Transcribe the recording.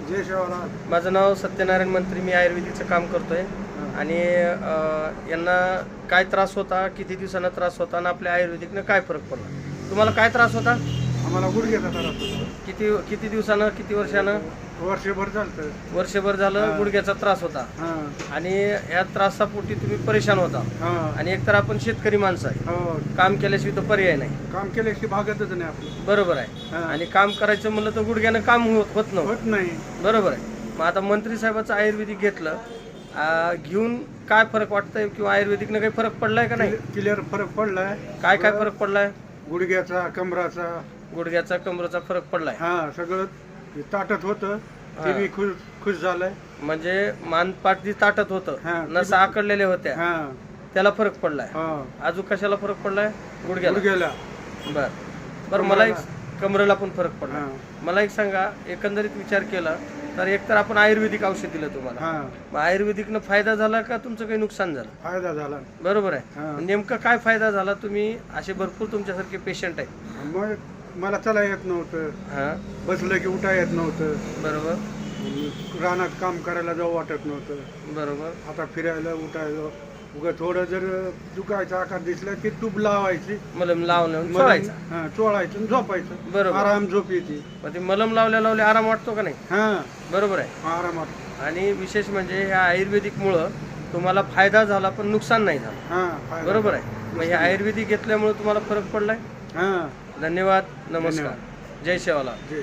जय शिवराम. माझं नाव सत्यनारायण मंत्री. मी आयुर्वेदिकचं काम करतोय आणि यांना काय त्रास होता, किती दिवसांना त्रास होता आणि आपल्या आयुर्वेदिकनं काय फरक पडला? तुम्हाला काय त्रास होता? आम्हाला गुडघ्याचा त्रास होता. किती किती दिवसानं, किती वर्षानं? वर्षभर चालतं. वर्षभर झालं गुडघ्याचा त्रास होता आणि या त्रासापोटी तुम्ही परेशान होता. आणि एकतर आपण शेतकरी माणसं आहे, काम केल्याशिवाय तर पर्याय नाही. काम केल्याशी भागतच नाही आपलं. बरोबर आहे. आणि काम करायचं म्हणलं तर गुडघ्यानं काम होत नाही. बरोबर आहे. मग आता मंत्री साहेबाचं आयुर्वेदिक घेतलं, घेऊन काय फरक वाटतंय किंवा आयुर्वेदिकनं काही फरक पडलाय का नाही? क्लिअर फरक पडलाय. काय काय फरक पडलाय? गुडघ्याचा, कमराचा, गुडघ्याचा, कमरेचा फरक पडलाय. सगळं ताटत होतं ते बी खुश झालंय. म्हणजे मानपाट जी ताटत होतं, नसा आकडलेल्या होत्या, त्याला फरक पडलाय. अजून कशाला फरक पडलाय? गुडघ्याला. बर मला एक कमरेला पण फरक पडला. मला एक सांगा, एकंदरीत विचार केला तर एकतर आपण आयुर्वेदिक औषध दिलं तुम्हाला, मग आयुर्वेदिकनं फायदा झाला का तुमचं काही नुकसान झालं? फायदा झाला. बरोबर आहे. नेमकं काय फायदा झाला? तुम्ही असे भरपूर तुमच्यासारखे पेशंट आहेत. मग मला चला येत नव्हतं, बसलं की उठा येत नव्हतं. बरोबर. रानात काम करायला जाऊ वाटत नव्हतं. बरोबर. आता फिरायला उठायला उगा थोडं जर दुखायचा आकार दिसला की टूब लावायची, मलम लावून चोळायचं, चोळायचं आणि झोपायचं. बरोबर. आराम झोप येते. मग ते मलम लावल्या आराम वाटतो का नाही? बरोबर आहे. आरामात. आणि विशेष म्हणजे ह्या आयुर्वेदिकमुळं तुम्हाला फायदा झाला पण नुकसान नाही झालं. बरोबर आहे. मग हे आयुर्वेदिक घेतल्यामुळे तुम्हाला फरक पडलाय. धन्यवाद. नमस्कार. जय शिवलाल.